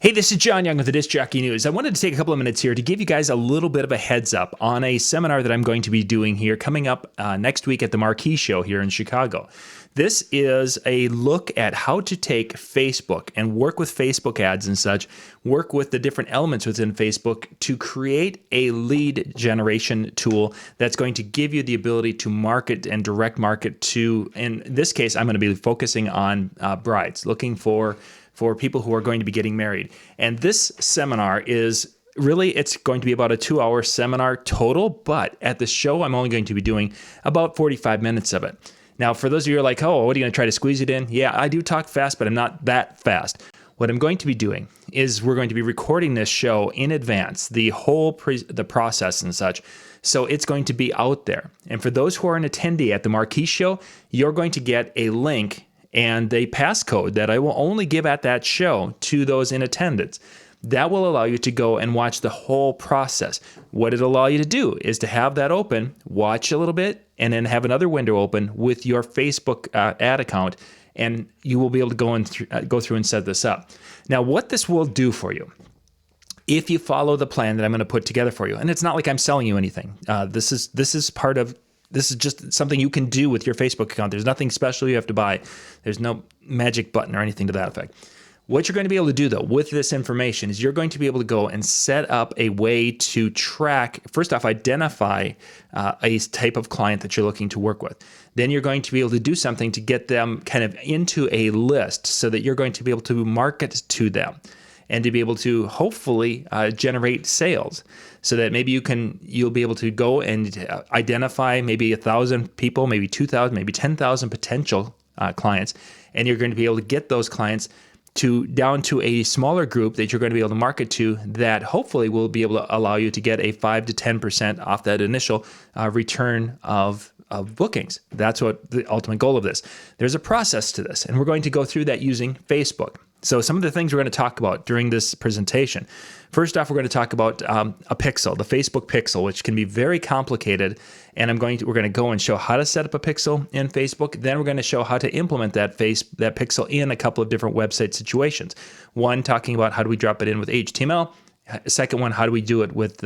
Hey, this is John Young with the Disc Jockey News. I wanted to take a couple of minutes here to give you guys a little bit of a heads up on a seminar that I'm going to be doing here coming up next week at the Marquee Show here in Chicago. This is a look at how to take Facebook and work with Facebook ads and such, work with the different elements within Facebook to create a lead generation tool that's going to give you the ability to market and direct market to, in this case, I'm going to be focusing on brides, looking for people who are going to be getting married. And this seminar is really, it's going to be about a 2-hour seminar total, but at the show, I'm only going to be doing about 45 minutes of it. Now, for those of you who are like, oh, what are you going to try to squeeze it in? Yeah, I do talk fast, but I'm not that fast. What I'm going to be doing is we're going to be recording this show in advance, the whole the process and such. So it's going to be out there. And for those who are an attendee at the Marquee Show, you're going to get a link and a passcode that I will only give at that show to those in attendance. That will allow you to go and watch the whole process. What it'll allow you to do is to have that open, watch a little bit, and then have another window open with your Facebook ad account, and you will be able to go through and set this up. Now, what this will do for you, if you follow the plan that I'm going to put together for you, and it's not like I'm selling you anything. This is just something you can do with your Facebook account. There's nothing special you have to buy. There's no magic button or anything to that effect. What you're going to be able to do, though, with this information is you're going to be able to go and set up a way to track, first off, identify a type of client that you're looking to work with. Then you're going to be able to do something to get them kind of into a list so that you're going to be able to market to them and to be able to hopefully generate sales so that maybe you'll be able to go and identify maybe 1,000 people, maybe 2,000, maybe 10,000 potential clients, and you're going to be able to get those clients down to a smaller group that you're going to be able to market to that hopefully will be able to allow you to get a 5 to 10% off that initial return of bookings. That's what the ultimate goal of this. There's a process to this, and we're going to go through that using Facebook. So some of the things we're going to talk about during this presentation. First off, we're going to talk about a pixel, the Facebook pixel, which can be very complicated. And we're going to go and show how to set up a pixel in Facebook. Then we're going to show how to implement that pixel in a couple of different website situations. One, talking about how do we drop it in with HTML. Second one, how do we do it with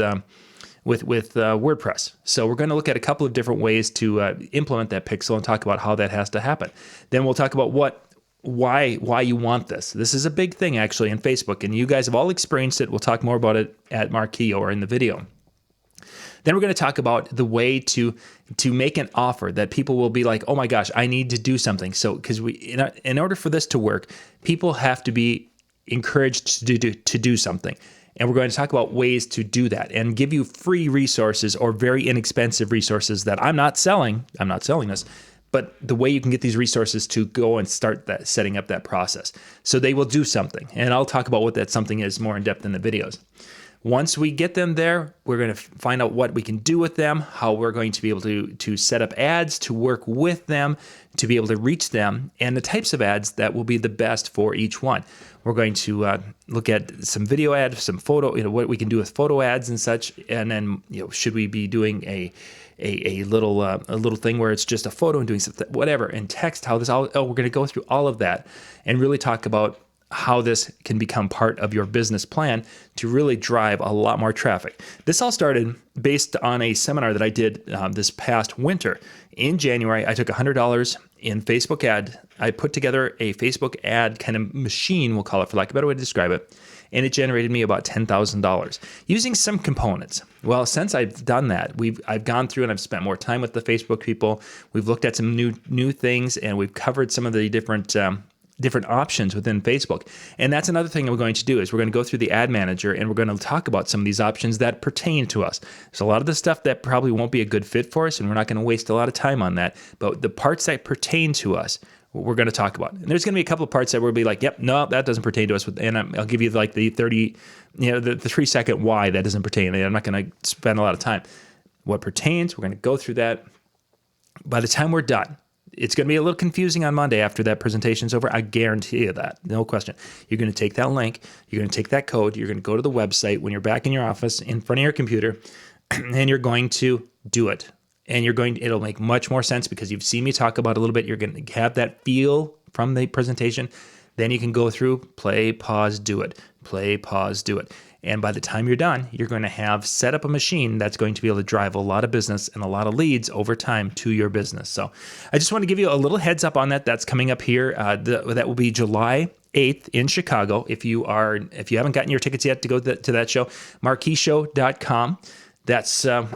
WordPress. So we're going to look at a couple of different ways to implement that pixel and talk about how that has to happen. Then we'll talk about why you want this. This is a big thing actually in Facebook, and you guys have all experienced it. We'll talk more about it at Marquee or in the video. Then we're going to talk about the way to make an offer that people will be like, oh my gosh, I need to do something. So because in order for this to work, people have to be encouraged to do something. And we're going to talk about ways to do that and give you free resources or very inexpensive resources that I'm not selling. I'm not selling this. But the way you can get these resources to go and start setting up that process. So they will do something. And I'll talk about what that something is more in depth in the videos. Once we get them there, we're going to find out what we can do with them, how we're going to be able to set up ads, to work with them, to be able to reach them, and the types of ads that will be the best for each one. We're going to look at some video ads, some photo, what we can do with photo ads and such, and then should we be doing a little thing where it's just a photo and doing something, whatever, and text, how this all, we're going to go through all of that and really talk about how this can become part of your business plan to really drive a lot more traffic. This all started based on a seminar that I did this past winter. In January, I took $100 in Facebook ad. I put together a Facebook ad kind of machine, we'll call it for lack of a better way to describe it, and it generated me about $10,000 using some components. Well, since I've done that, I've gone through and I've spent more time with the Facebook people. We've looked at some new things, and we've covered some of the different options within Facebook. And that's another thing we're going to do is we're going to go through the ad manager and we're going to talk about some of these options that pertain to us. There's a lot of the stuff that probably won't be a good fit for us, and we're not going to waste a lot of time on that. But the parts that pertain to us, we're going to talk about. And there's going to be a couple of parts that we'll be like, yep, no, that doesn't pertain to us. And I'll give you like the 30, the 3-second why that doesn't pertain. I'm not going to spend a lot of time. What pertains, we're going to go through that. By the time we're done, it's going to be a little confusing on Monday after that presentation's over. I guarantee you that. No question. You're going to take that link. You're going to take that code. You're going to go to the website when you're back in your office in front of your computer, and you're going to do it. And it'll make much more sense because you've seen me talk about it a little bit. You're going to have that feel from the presentation. Then you can go through, play, pause, do it, play, pause, do it. And by the time you're done, you're going to have set up a machine that's going to be able to drive a lot of business and a lot of leads over time to your business. So I just want to give you a little heads up on that. That's coming up here. That will be July 8th in Chicago. If you haven't gotten your tickets yet to go to that show, marqueeshow.com. That's where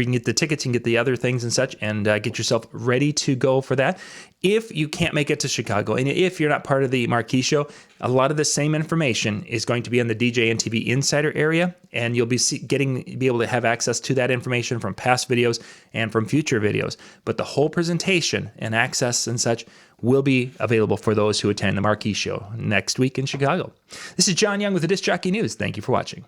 you can get the tickets and get the other things and such, and get yourself ready to go for that. If you can't make it to Chicago, and if you're not part of the Marquee Show, a lot of the same information is going to be in the DJ and TV Insider area, and you'll be able to have access to that information from past videos and from future videos. But the whole presentation and access and such will be available for those who attend the Marquee Show next week in Chicago. This is John Young with the Disc Jockey News. Thank you for watching.